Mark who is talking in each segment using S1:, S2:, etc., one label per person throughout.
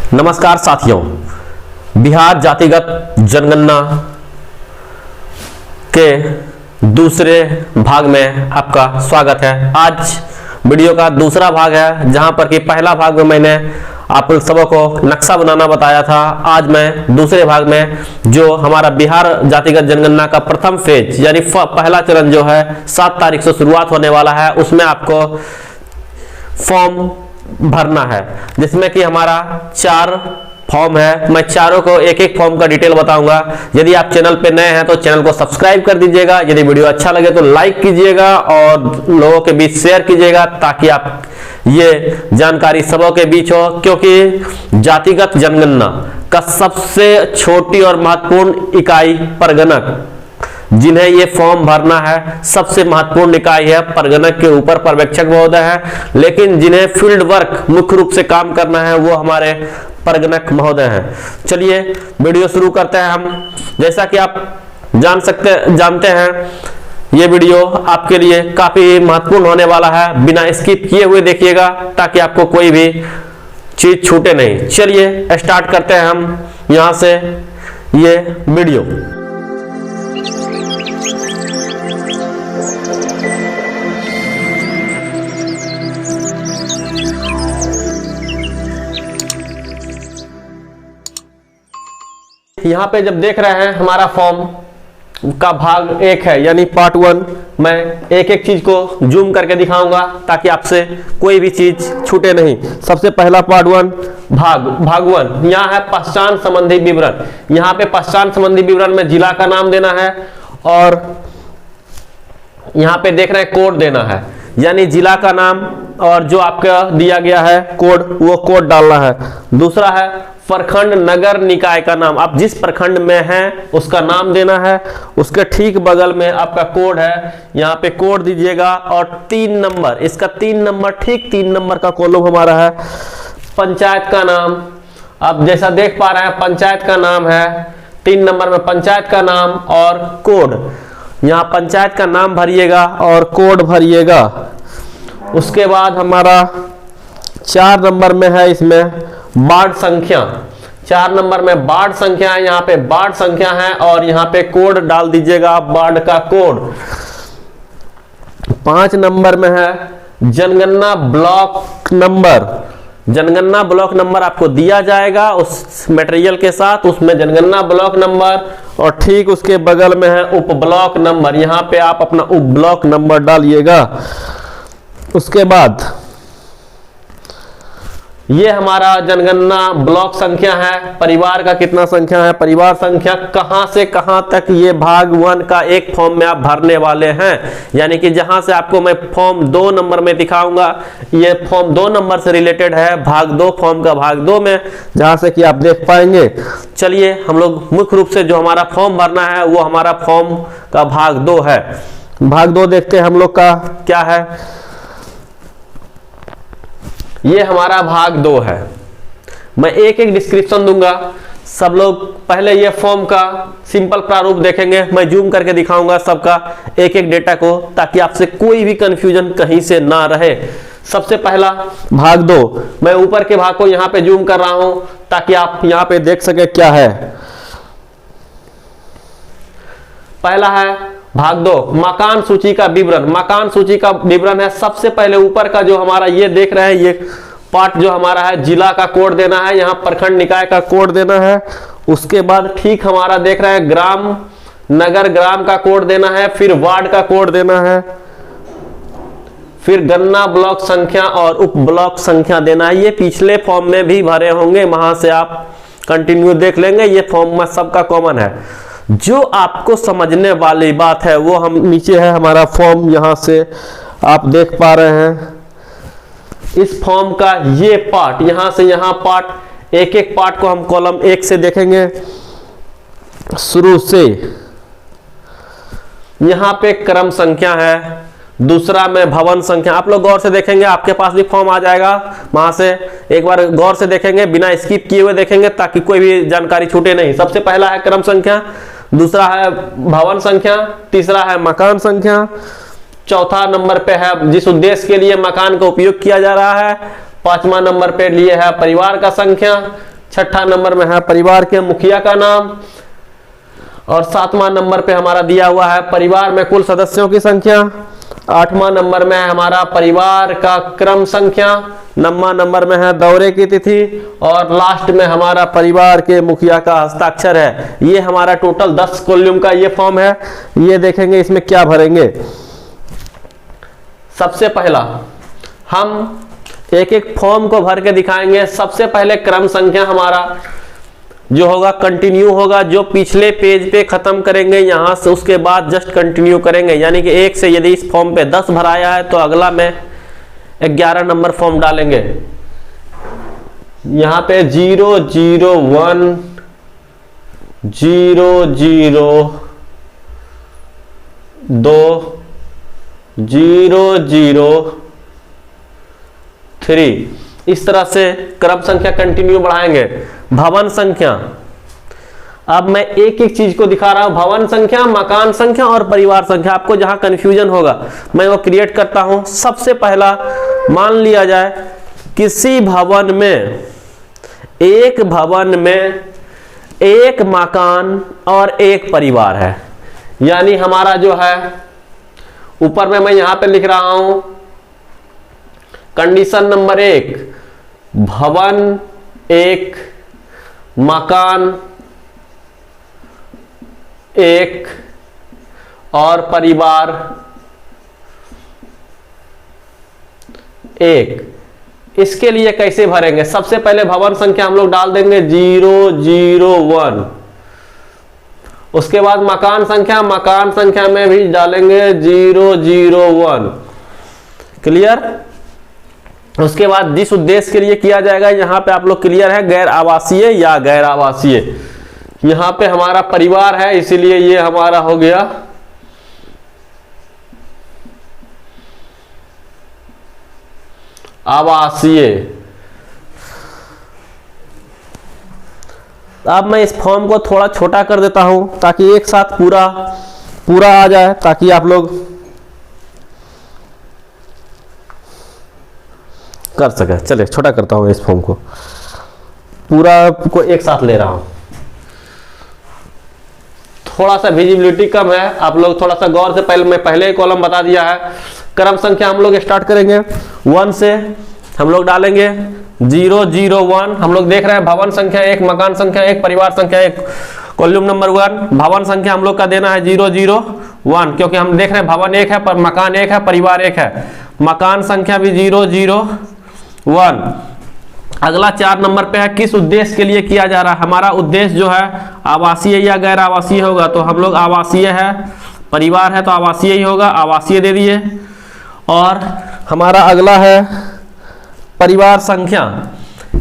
S1: नमस्कार साथियों, बिहार जातिगत जनगणना के दूसरे भाग में आपका स्वागत है। आज वीडियो का दूसरा भाग है, जहां पर कि पहला भाग में मैंने आप सबों को नक्शा बनाना बताया था। आज मैं दूसरे भाग में जो हमारा बिहार जातिगत जनगणना का प्रथम फेज यानी पहला चरण जो है 7 तारीख से शुरुआत होने वाला है, उसमें आपको फॉर्म भरना है, जिसमें कि हमारा 4 फॉर्म है। मैं चारों को एक एक फॉर्म का डिटेल बताऊंगा। यदि आप चैनल पे नए हैं तो चैनल को सब्सक्राइब कर दीजिएगा। यदि वीडियो अच्छा लगे तो लाइक कीजिएगा और लोगों के बीच शेयर कीजिएगा, ताकि आप ये जानकारी सबों के बीच हो। क्योंकि जातिगत जनगणना का सबसे छोटी और महत्वपूर्ण इकाई परगणक, जिन्हें ये फॉर्म भरना है, सबसे महत्वपूर्ण इकाई है। परगणक के ऊपर पर्यवेक्षक महोदय है, लेकिन जिन्हें फील्ड वर्क मुख्य रूप से काम करना है वो हमारे परगणक महोदय हैं। चलिए वीडियो शुरू करते हैं हम। जैसा कि आप जानते हैं, ये वीडियो आपके लिए काफी महत्वपूर्ण होने वाला है। बिना स्किप किए हुए देखिएगा, ताकि आपको कोई भी चीज छूटे नहीं। चलिए स्टार्ट करते हैं हम यहां से ये वीडियो। यहाँ पे जब देख रहे हैं हमारा फॉर्म का भाग 1 है, यानी पार्ट 1। मैं एक एक चीज को जूम करके दिखाऊंगा, ताकि आपसे कोई भी चीज छूटे नहीं। सबसे पहला पार्ट 1 भाग 1, यहाँ है पहचान संबंधी विवरण। यहाँ पे पहचान संबंधी विवरण में जिला का नाम देना है, और यहाँ पे देख रहे हैं कोड देना है, यानी जिला का नाम और जो आपका दिया गया है कोड, वो कोड डालना है। दूसरा है प्रखंड नगर निकाय का नाम, आप जिस प्रखंड में हैं उसका नाम देना है। उसके ठीक बगल में आपका कोड है, यहाँ पे कोड दीजिएगा। और 3 नंबर, इसका 3 नंबर, ठीक 3 नंबर का कॉलम हमारा है पंचायत का नाम। आप जैसा देख पा रहे हैं पंचायत का नाम है 3 नंबर में, पंचायत का नाम और कोड। यहाँ पंचायत का नाम भरिएगा और कोड भरिएगा। उसके बाद हमारा 4 नंबर में है, इसमें वार्ड संख्या। 4 नंबर में वार्ड संख्या है, यहाँ पे वार्ड संख्या है और यहाँ पे कोड डाल दीजिएगा, वार्ड का कोड। 5 नंबर में है जनगणना ब्लॉक नंबर। जनगणना ब्लॉक नंबर आपको दिया जाएगा उस मटेरियल के साथ, उसमें जनगणना ब्लॉक नंबर और ठीक उसके बगल में है उप ब्लॉक नंबर। यहाँ पे आप अपना उप ब्लॉक नंबर डालिएगा। उसके बाद ये हमारा जनगणना ब्लॉक संख्या है, परिवार का कितना संख्या है, परिवार संख्या कहां से कहां तक, ये भाग 1 का एक फॉर्म में आप भरने वाले हैं। यानी कि जहां से आपको मैं फॉर्म 2 नंबर में दिखाऊंगा, ये फॉर्म 2 नंबर से रिलेटेड है, भाग 2 फॉर्म का भाग 2 में, जहां से कि आप देख पाएंगे। चलिए हम लोग मुख्य रूप से जो हमारा फॉर्म भरना है वो हमारा फॉर्म का भाग 2 है। भाग 2 देखते हैं हम लोग का क्या है। ये हमारा भाग 2 है। मैं एक एक डिस्क्रिप्शन दूंगा, सब लोग पहले ये फॉर्म का सिंपल प्रारूप देखेंगे। मैं जूम करके दिखाऊंगा सबका एक एक डेटा को, ताकि आपसे कोई भी कंफ्यूजन कहीं से ना रहे। सबसे पहला भाग 2, मैं ऊपर के भाग को यहाँ पे जूम कर रहा हूं, ताकि आप यहाँ पे देख सके क्या है। पहला है भाग 2 मकान सूची का विवरण। मकान सूची का विवरण है सबसे पहले ऊपर का जो हमारा ये देख रहे हैं, ये पार्ट जो हमारा है, जिला का कोड देना है, यहाँ प्रखंड निकाय का कोड देना है। उसके बाद ठीक हमारा देख रहे हैं ग्राम नगर ग्राम का कोड देना है, फिर वार्ड का कोड देना है, फिर गणना ब्लॉक संख्या और उप ब्लॉक संख्या देना है। ये पिछले फॉर्म में भी भरे होंगे, वहां से आप कंटिन्यू देख लेंगे। ये फॉर्म में सबका कॉमन है। जो आपको समझने वाली बात है वो हम नीचे है हमारा फॉर्म, यहां से आप देख पा रहे हैं। इस फॉर्म का ये पार्ट, यहां से यहां पार्ट, एक एक पार्ट को हम कॉलम 1 से देखेंगे शुरू से। यहां पे क्रम संख्या है, दूसरा में भवन संख्या। आप लोग गौर से देखेंगे, आपके पास भी फॉर्म आ जाएगा, वहां से एक बार गौर से देखेंगे, बिना स्किप किए हुए देखेंगे, ताकि कोई भी जानकारी छूटे नहीं। सबसे पहला है क्रम संख्या, दूसरा है भवन संख्या, तीसरा है मकान संख्या, चौथा नंबर पे है जिस उद्देश्य के लिए मकान का उपयोग किया जा रहा है, पांचवा नंबर पे लिए है परिवार का संख्या, छठा नंबर में है परिवार के मुखिया का नाम, और 7वां नंबर पे हमारा दिया हुआ है परिवार में कुल सदस्यों की संख्या। 8वां नंबर में है हमारा परिवार का क्रम संख्या। 9वां नंबर में है दौरे की तिथि, और लास्ट में हमारा परिवार के मुखिया का हस्ताक्षर है। ये हमारा टोटल 10 कॉलम का ये फॉर्म है। ये देखेंगे इसमें क्या भरेंगे। सबसे पहला हम एक एक फॉर्म को भर के दिखाएंगे। सबसे पहले क्रम संख्या हमारा जो होगा कंटिन्यू होगा, जो पिछले पेज पे खत्म करेंगे यहां से, उसके बाद जस्ट कंटिन्यू करेंगे। यानी कि 1 से यदि इस फॉर्म पे 10 भराया है तो अगला में 11 नंबर फॉर्म डालेंगे। यहां पे 0 0 1 0 0 2 0 0 3, इस तरह से क्रम संख्या कंटिन्यू बढ़ाएंगे। भवन संख्या, अब मैं एक एक चीज को दिखा रहा हूं। भवन संख्या, मकान संख्या और परिवार संख्या। आपको जहां कंफ्यूजन होगा मैं वो क्रिएट करता हूं। सबसे पहला मान लिया जाए किसी भवन में, एक भवन में एक मकान और एक परिवार है। यानी हमारा जो है ऊपर में मैं यहां पे लिख रहा हूं कंडीशन नंबर 1, भवन एक, मकान एक और परिवार एक। इसके लिए कैसे भरेंगे? सबसे पहले भवन संख्या हम लोग डाल देंगे 0 0 1। उसके बाद मकान संख्या में भी डालेंगे 0 0 1। क्लियर? उसके बाद जिस उद्देश्य के लिए किया जाएगा यहां पे आप लोग क्लियर है, गैर आवासीय या गैर आवासीय। यहां पे हमारा परिवार है इसीलिए ये हमारा हो गया आवासीय। अब मैं इस फॉर्म को थोड़ा छोटा कर देता हूं ताकि एक साथ पूरा आ जाए, ताकि आप लोग कर सके। चलिए छोटा करता हूं इस फॉर्म को, पूरा को एक साथ ले रहा हूं। थोड़ा सा विजिबिलिटी कम है, आप लोग थोड़ा सा गौर से मैं पहले ही कॉलम बता दिया है। क्रम संख्या हम लोग स्टार्ट करेंगे 1 से, हम लोग डालेंगे 0 0 1। हम लोग देख रहे हैं भवन संख्या 1, मकान संख्या 1, परिवार संख्या 1। कॉलम नंबर 1 भवन संख्या हम लोग का देना है 0 0 1, क्योंकि हम देख रहे हैं भवन 1 है पर मकान 1 है, परिवार 1 है। मकान संख्या भी 0 0 1। अगला 4 नंबर पे है किस उद्देश्य के लिए किया जा रहा है। हमारा उद्देश्य जो है आवासीय या गैर आवासीय होगा, तो हम लोग आवासीय है, परिवार है तो आवासीय ही होगा, आवासीय दे दिए। और हमारा अगला है परिवार संख्या।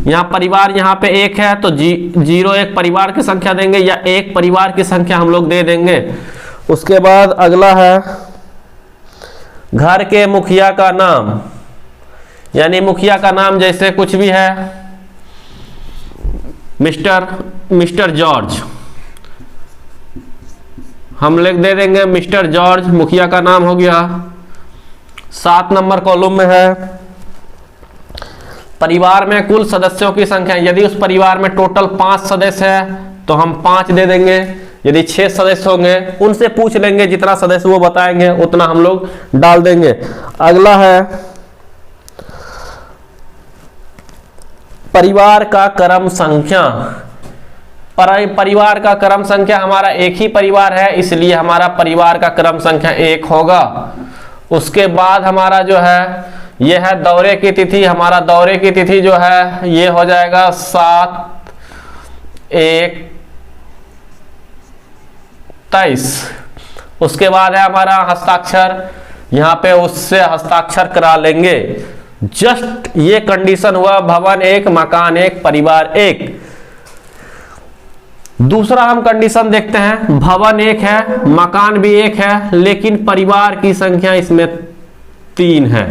S1: यहाँ परिवार यहाँ पे 1 है तो 0 1 परिवार की संख्या देंगे, या 1 परिवार की संख्या हम लोग दे देंगे। उसके बाद अगला है घर के मुखिया का नाम, यानी मुखिया का नाम जैसे कुछ भी है, मिस्टर जॉर्ज, हम लोग दे देंगे मिस्टर जॉर्ज, मुखिया का नाम हो गया। 7 नंबर कॉलम में है परिवार में कुल सदस्यों की संख्या। यदि उस परिवार में टोटल 5 सदस्य है तो हम 5 दे देंगे। यदि 6 सदस्य होंगे उनसे पूछ लेंगे, जितना सदस्य वो बताएंगे उतना हम लोग डाल देंगे। अगला है परिवार का क्रम संख्या। परिवार का क्रम संख्या हमारा एक ही परिवार है इसलिए हमारा परिवार का क्रम संख्या 1 होगा। उसके बाद हमारा जो है ये है दौरे की तिथि। हमारा दौरे की तिथि जो है ये हो जाएगा 7 1 23। उसके बाद है हमारा हस्ताक्षर, यहाँ पे उससे हस्ताक्षर करा लेंगे। जस्ट ये कंडीशन हुआ भवन 1 मकान 1 परिवार 1। दूसरा हम कंडीशन देखते हैं, भवन 1 है मकान भी 1 है लेकिन परिवार की संख्या इसमें 3 है।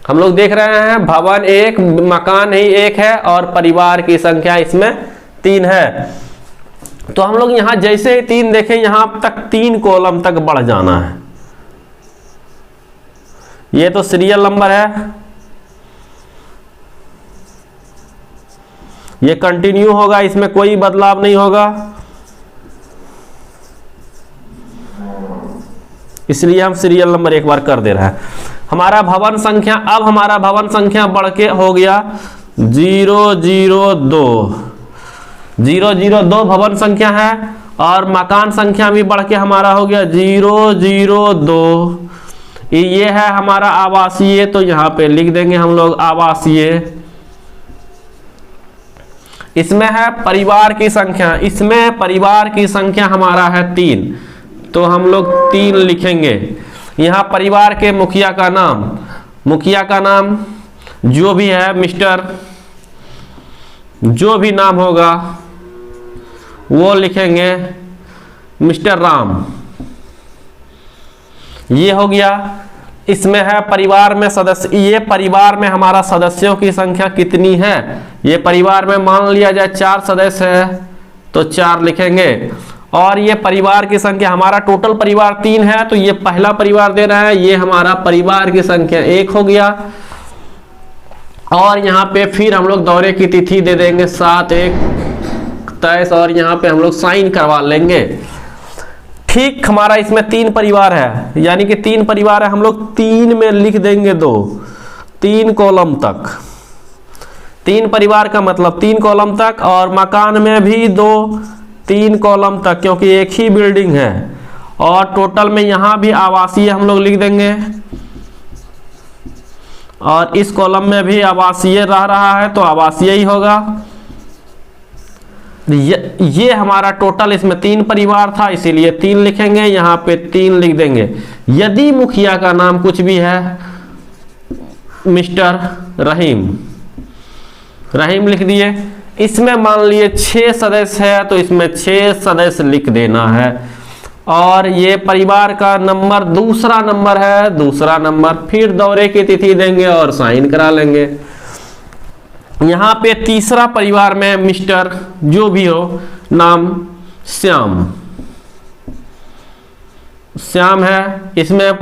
S1: हम लोग देख रहे हैं भवन 1 मकान ही 1 है और परिवार की संख्या इसमें 3 है। तो हम लोग यहां जैसे ही 3 देखें यहां तक 3 कॉलम तक बढ़ जाना है। ये तो सीरियल नंबर है, ये कंटिन्यू होगा, इसमें कोई बदलाव नहीं होगा, इसलिए हम सीरियल नंबर एक बार कर दे रहे हैं। हमारा भवन संख्या, अब हमारा भवन संख्या बढ़ के हो गया 002, 002 भवन संख्या है, और मकान संख्या भी बढ़ के हमारा हो गया 002। ये है हमारा आवासीय, तो यहां पे लिख देंगे हम लोग आवासीय। इसमें है परिवार की संख्या, इसमें परिवार की संख्या हमारा है 3, तो हम लोग 3 लिखेंगे। यहाँ परिवार के मुखिया का नाम, मुखिया का नाम जो भी है मिस्टर, जो भी नाम होगा वो लिखेंगे मिस्टर राम। ये हो गया। इसमें है परिवार में सदस्य, ये परिवार में हमारा सदस्यों की संख्या कितनी है, ये परिवार में मान लिया जाए 4 सदस्य है तो 4 लिखेंगे। और ये परिवार की संख्या, हमारा टोटल परिवार 3 है, तो ये पहला परिवार दे रहा है, ये हमारा परिवार की संख्या 1 हो गया। और यहाँ पे फिर हम लोग दौरे की तिथि दे देंगे 7/1/23, और यहाँ पे हम लोग साइन करवा लेंगे। ठीक, हमारा इसमें 3 परिवार है, यानी कि 3 परिवार है, हम लोग 3 में लिख देंगे 2, 3 कॉलम तक। 3 परिवार का मतलब 3 कॉलम तक, और मकान में भी 2, 3 कॉलम तक, क्योंकि एक ही बिल्डिंग है। और टोटल में यहाँ भी आवासीय हम लोग लिख देंगे, और इस कॉलम में भी आवासीय रह रहा है तो आवासीय ही होगा। ये हमारा टोटल, इसमें 3 परिवार था इसीलिए 3 लिखेंगे, यहाँ पे 3 लिख देंगे। यदि मुखिया का नाम कुछ भी है, मिस्टर रहीम, रहीम लिख दिए। इसमें मान लिए 6 सदस्य है तो इसमें 6 सदस्य लिख देना है। और ये परिवार का नंबर दूसरा नंबर है, दूसरा नंबर, फिर दौरे की तिथि देंगे और साइन करा लेंगे। यहाँ पे तीसरा परिवार में मिस्टर जो भी हो, नाम श्याम, श्याम है। इसमें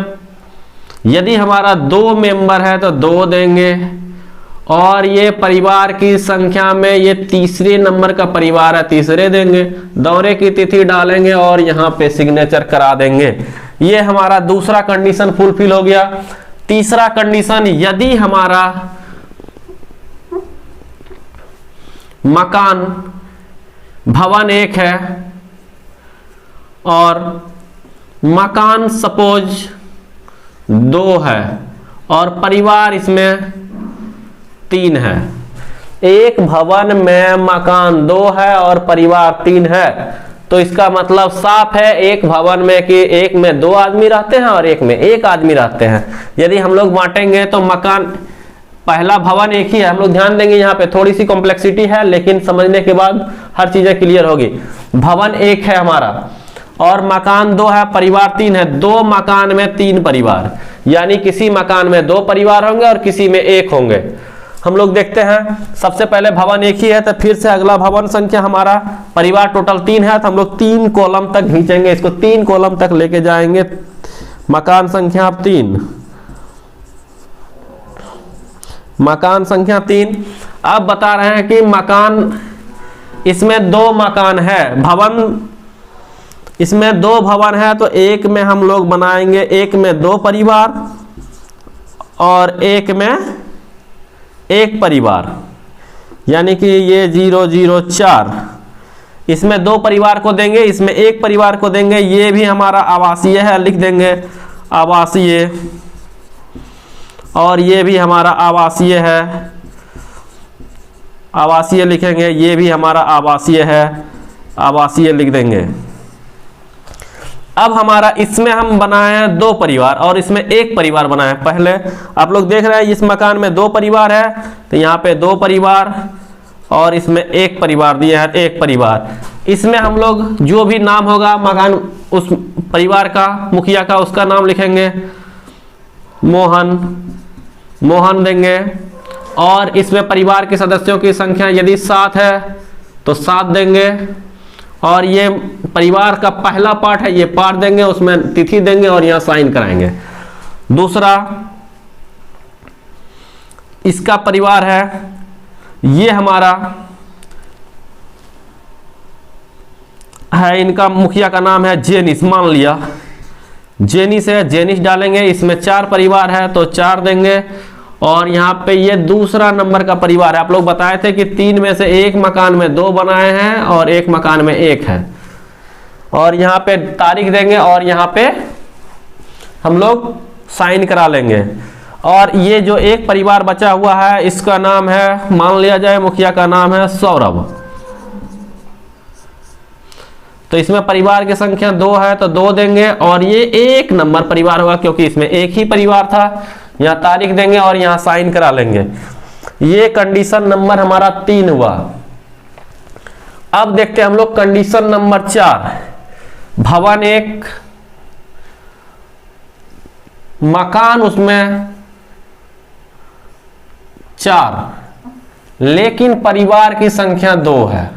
S1: यदि हमारा 2 मेंबर है तो 2 देंगे। और ये परिवार की संख्या में ये तीसरे नंबर का परिवार है, तीसरे देंगे। दौरे की तिथि डालेंगे और यहाँ पे सिग्नेचर करा देंगे। ये हमारा दूसरा कंडीशन फुलफिल हो गया। तीसरा कंडीशन, यदि हमारा मकान भवन 1 है और मकान सपोज 2 है और परिवार इसमें 3 है। एक भवन में मकान 2 है और परिवार 3 है, तो इसका मतलब साफ है एक भवन में कि एक में 2 आदमी रहते हैं और एक में 1 आदमी रहते हैं। यदि हम लोग बांटेंगे तो मकान, पहला भवन एक ही है, हम लोग ध्यान देंगे यहाँ पे थोड़ी सी कॉम्प्लेक्सिटी है, लेकिन समझने के बाद हर चीजें क्लियर होगी। भवन 1 है हमारा और मकान 2 है, परिवार 3 है। 2 मकान में 3 परिवार, यानी किसी मकान में 2 परिवार होंगे और किसी में 1 होंगे। हम लोग देखते हैं, सबसे पहले भवन 1 ही है तो फिर से अगला भवन संख्या हमारा, परिवार टोटल 3 है तो हम लोग 3 कॉलम तक खींचेंगे, इसको 3 कॉलम तक लेके जाएंगे। मकान संख्या 3, मकान संख्या 3। अब बता रहे हैं कि मकान, इसमें 2 मकान है, भवन इसमें 2 भवन है तो एक में हम लोग बनाएंगे, एक में 2 परिवार और एक में 1 परिवार, यानी कि ये 004। इसमें 2 परिवार को देंगे, इसमें 1 परिवार को देंगे। ये भी हमारा आवासीय है, लिख देंगे आवासीय। और ये भी हमारा आवासीय है, आवासीय लिखेंगे। ये भी हमारा आवासीय है, आवासीय लिख देंगे। अब हमारा इसमें हम बनाए हैं 2 परिवार और इसमें 1 परिवार बनाए हैं। पहले आप लोग देख रहे हैं इस मकान में 2 परिवार है तो यहाँ पे 2 परिवार और इसमें 1 परिवार दिया है, 1 परिवार। इसमें हम लोग जो भी नाम होगा मकान, उस परिवार का, मुखिया का, उसका नाम लिखेंगे मोहन, मोहन देंगे। और इसमें परिवार के सदस्यों की संख्या यदि 7 है तो 7 देंगे। और ये परिवार का पहला पार्ट है, ये पार्ट देंगे, उसमें तिथि देंगे और यहाँ साइन कराएंगे। दूसरा इसका परिवार है, ये हमारा है, इनका मुखिया का नाम है जेनिस, मान लिया जेनिस है, जेनिस डालेंगे। इसमें 4 परिवार है तो 4 देंगे। और यहाँ पे ये दूसरा नंबर का परिवार है। आप लोग बताए थे कि 3 में से एक मकान में 2 बनाए हैं और एक मकान में 1 है। और यहाँ पे तारीख देंगे और यहाँ पे हम लोग साइन करा लेंगे। और ये जो एक परिवार बचा हुआ है इसका नाम है, मान लिया जाए मुखिया का नाम है सौरभ। तो इसमें परिवार की संख्या 2 है तो 2 देंगे। और ये 1 नंबर परिवार होगा क्योंकि इसमें एक ही परिवार था। यहाँ तारीख देंगे और यहाँ साइन करा लेंगे। ये कंडीशन नंबर हमारा 3 हुआ। अब देखते हैं हम लोग कंडीशन नंबर 4। भवन 1, मकान उसमें 4, लेकिन परिवार की संख्या 2 है।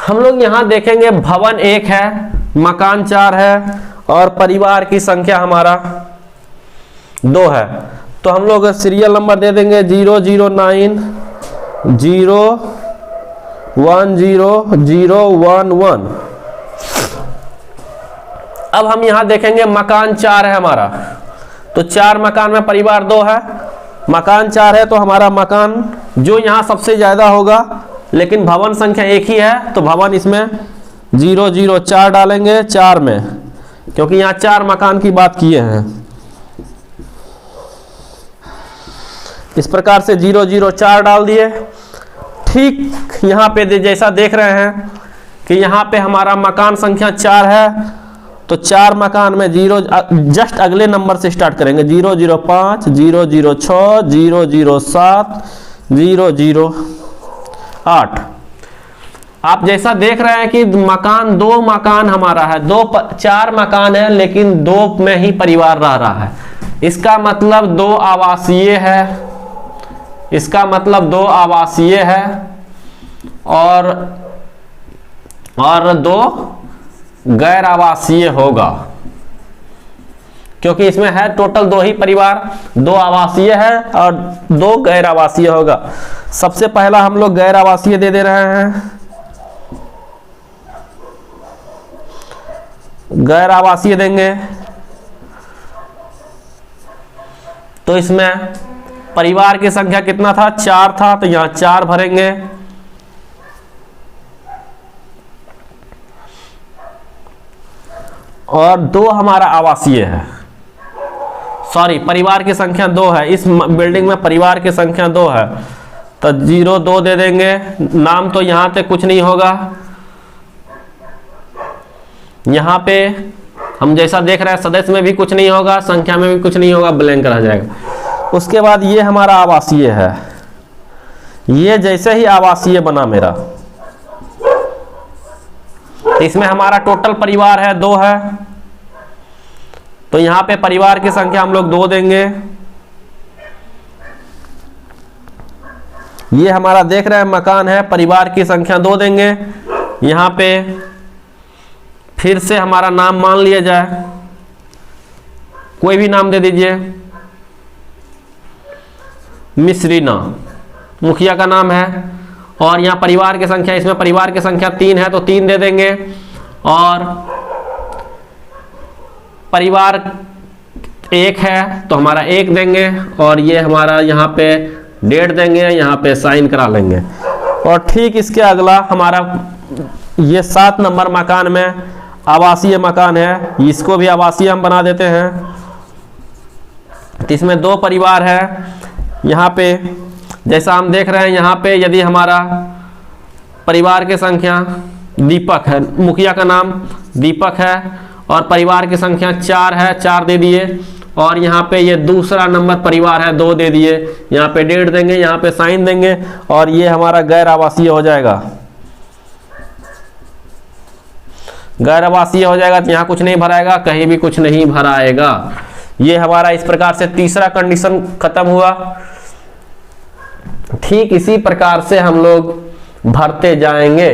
S1: हम लोग यहां देखेंगे भवन 1 है, मकान 4 है और परिवार की संख्या हमारा 2 है। तो हम लोग सीरियल नंबर दे देंगे 009 010 अब हम यहां देखेंगे मकान 4 है हमारा, तो 4 मकान में परिवार 2 है। मकान 4 है तो हमारा मकान जो यहां सबसे ज्यादा होगा, लेकिन भवन संख्या 1 ही है तो भवन इसमें 004 डालेंगे 4 में, क्योंकि यहाँ 4 मकान की बात किए हैं। इस प्रकार से 004 डाल दिए। ठीक यहाँ पे जैसा देख रहे हैं कि यहाँ पे हमारा मकान संख्या 4 है तो 4 मकान में 0 जस्ट अगले नंबर से स्टार्ट करेंगे। 005 006 007 008। आप जैसा देख रहे हैं कि मकान 2 मकान हमारा है, 4 मकान है लेकिन 2 में ही परिवार रह रहा है। इसका मतलब 2 आवासीय है, इसका मतलब 2 आवासीय है और 2 गैर आवासीय होगा, क्योंकि इसमें है टोटल 2 ही परिवार, 2 आवासीय है और 2 गैर आवासीय होगा। सबसे पहला हम लोग गैर आवासीय दे रहे हैं। गैर आवासीय देंगे तो इसमें परिवार की संख्या कितना था, 4 था, तो यहां 4 भरेंगे। और 2 हमारा आवासीय है, सॉरी परिवार की संख्या 2 है। इस बिल्डिंग में परिवार की संख्या 2 है तो 02 दे देंगे। नाम तो यहां तक कुछ नहीं होगा, यहां पे हम जैसा देख रहे हैं सदस्य में भी कुछ नहीं होगा, संख्या में भी कुछ नहीं होगा, ब्लैंक रह जाएगा। उसके बाद ये हमारा आवासीय है, ये जैसे ही आवासीय बना मेरा, इसमें हमारा टोटल परिवार है 2 है तो यहां पे परिवार की संख्या हम लोग 2 देंगे। ये हमारा देख रहे हैं मकान है, परिवार की संख्या 2 देंगे। यहां पे फिर से हमारा नाम मान लिया जाए, कोई भी नाम दे दीजिए। मिश्रीना मुखिया का नाम है और यहाँ परिवार की संख्या, इसमें परिवार की संख्या 3 है तो 3 दे देंगे। और परिवार 1 है तो हमारा 1 देंगे। और ये हमारा यहाँ पे डेट देंगे, यहाँ पे साइन करा लेंगे। और ठीक इसके अगला हमारा ये 7 नंबर मकान में आवासीय मकान है, इसको भी आवासीय हम बना देते हैं। तो इसमें 2 परिवार है। यहाँ पे जैसा हम देख रहे हैं, यहाँ पे यदि हमारा परिवार की संख्या दीपक है, मुखिया का नाम दीपक है और परिवार की संख्या 4 है, 4 दे दिए। और यहाँ पे ये दूसरा नंबर परिवार है, 2 दे दिए। यहाँ पे डेट देंगे, यहाँ पे साइन देंगे और ये हमारा गैर आवासीय हो जाएगा। गैर आवासीय हो जाएगा तो यहाँ कुछ नहीं भराएगा, कहीं भी कुछ नहीं भराएगा। ये हमारा इस प्रकार से तीसरा कंडीशन खत्म हुआ। ठीक इसी प्रकार से हम लोग भरते जाएंगे।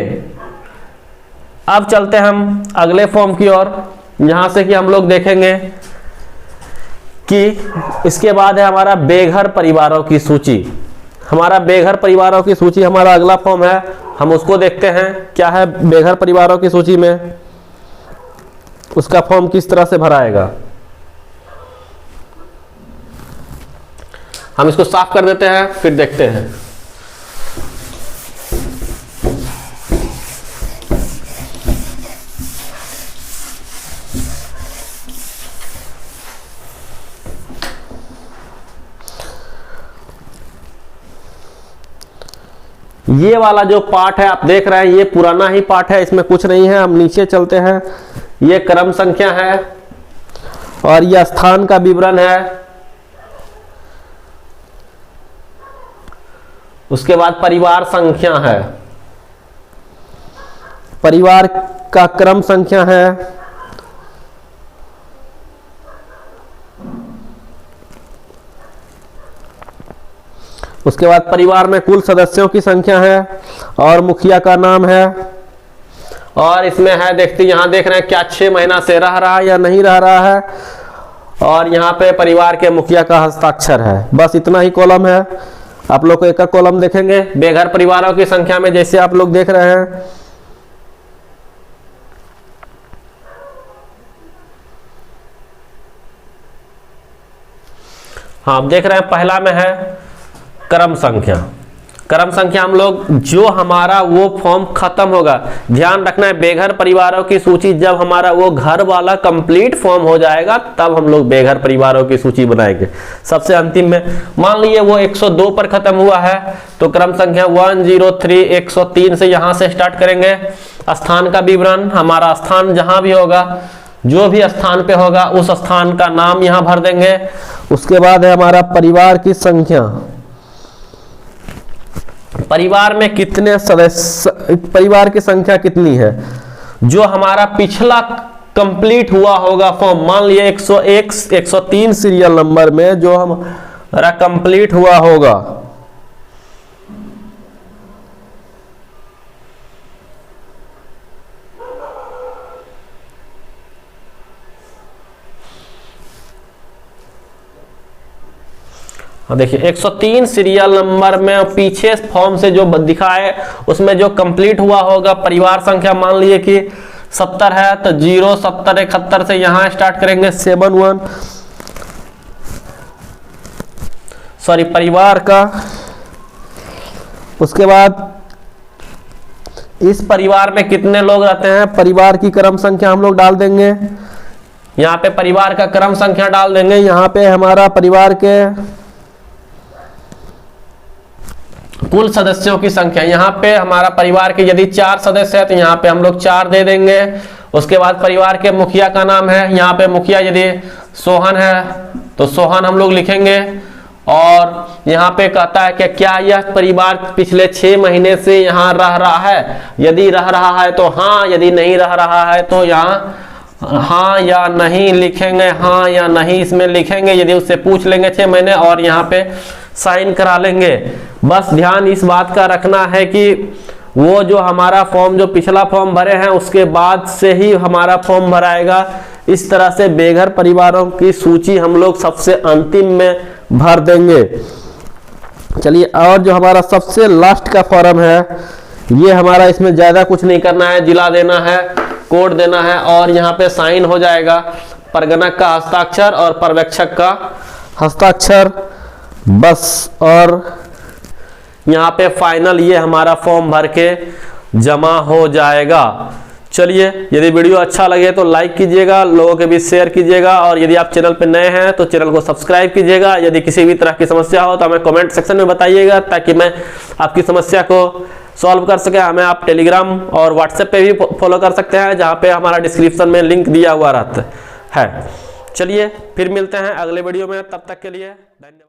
S1: अब चलते हम अगले फॉर्म की ओर, यहां से कि हम लोग देखेंगे कि इसके बाद है हमारा बेघर परिवारों की सूची। हमारा बेघर परिवारों की सूची हमारा अगला फॉर्म है, हम उसको देखते हैं क्या है बेघर परिवारों की सूची में, उसका फॉर्म किस तरह से भराएगा। हम इसको साफ कर देते हैं फिर देखते हैं। ये वाला जो पार्ट है आप देख रहे हैं ये पुराना ही पार्ट है, इसमें कुछ नहीं है। हम नीचे चलते हैं, ये क्रम संख्या है और यह स्थान का विवरण है। उसके बाद परिवार संख्या है, परिवार का क्रम संख्या है, उसके बाद परिवार में कुल सदस्यों की संख्या है और मुखिया का नाम है। और इसमें है देखते यहां देख रहे हैं क्या 6 महीना से रह रहा है या नहीं रह रहा है, और यहाँ पे परिवार के मुखिया का हस्ताक्षर है। बस इतना ही कॉलम है। आप लोग को एक कॉलम देखेंगे बेघर परिवारों की संख्या में, जैसे आप लोग देख रहे हैं। हाँ आप देख रहे हैं पहला में है क्रम संख्या। क्रम संख्या हम लोग जो हमारा वो फॉर्म खत्म होगा, ध्यान रखना है बेघर परिवारों की सूची जब हमारा वो घर वाला कंप्लीट फॉर्म हो जाएगा तब हम लोग बेघर परिवारों की सूची बनाएंगे। सबसे अंतिम में मान लीजिए वो 102 पर खत्म हुआ है तो क्रम संख्या 103 103 से यहां से स्टार्ट करेंगे। स्थान का विवरण, हमारा स्थान जहां भी होगा, जो भी स्थान पे होगा उस स्थान का नाम यहां भर देंगे। उसके बाद है हमारा परिवार की संख्या, परिवार में कितने सदस्य, परिवार की संख्या कितनी है, जो हमारा पिछला कंप्लीट हुआ होगा फॉर्म, मान लिए 101 103 सीरियल नंबर में जो हमारा कंप्लीट हुआ होगा, देखिए 103 सीरियल नंबर में पीछे फॉर्म से जो दिखाए उसमें जो कंप्लीट हुआ होगा परिवार संख्या मान लीजिए कि 70 है तो 0 70 71 से यहां स्टार्ट करेंगे 71 सॉरी परिवार का। उसके बाद इस परिवार में कितने लोग रहते हैं, परिवार की क्रम संख्या हम लोग डाल देंगे। यहाँ पे परिवार का क्रम संख्या डाल देंगे। यहाँ पे हमारा परिवार के कुल सदस्यों की संख्या, यहाँ पे हमारा परिवार के यदि 4 सदस्य है तो यहाँ पे हम लोग 4 दे देंगे। उसके बाद परिवार के मुखिया का नाम है, यहाँ पे मुखिया यदि सोहन है तो सोहन हम लोग लिखेंगे। और यहाँ पे कहता है कि क्या यह परिवार पिछले 6 महीने से यहाँ रह रहा है, यदि रह रहा है तो हाँ, यदि नहीं रह रहा है तो यहाँ हाँ या नहीं लिखेंगे, हाँ या नहीं इसमें लिखेंगे। यदि उससे पूछ लेंगे 6 महीने और यहाँ पे साइन करा लेंगे। बस ध्यान इस बात का रखना है कि वो जो हमारा फॉर्म जो पिछला फॉर्म भरे हैं उसके बाद से ही हमारा फॉर्म भराएगा। इस तरह से बेघर परिवारों की सूची हम लोग सबसे अंतिम में भर देंगे। चलिए, और जो हमारा सबसे लास्ट का फॉर्म है ये हमारा, इसमें ज्यादा कुछ नहीं करना है, जिला देना है, कोड देना है और यहाँ पे साइन हो जाएगा। परगणक का हस्ताक्षर और पर्यवेक्षक का हस्ताक्षर, बस। और यहाँ पे फाइनल ये हमारा फॉर्म भर के जमा हो जाएगा। चलिए, यदि वीडियो अच्छा लगे तो लाइक कीजिएगा, लोगों के बीच शेयर कीजिएगा और यदि आप चैनल पे नए हैं तो चैनल को सब्सक्राइब कीजिएगा। यदि किसी भी तरह की समस्या हो तो हमें कमेंट सेक्शन में बताइएगा ताकि मैं आपकी समस्या को सॉल्व कर सके। हमें आप टेलीग्राम और व्हाट्सएप पे भी फॉलो कर सकते हैं जहाँ पे हमारा डिस्क्रिप्शन में लिंक दिया हुआ रहता है। चलिए, फिर मिलते हैं अगले वीडियो में, तब तक के लिए धन्यवाद।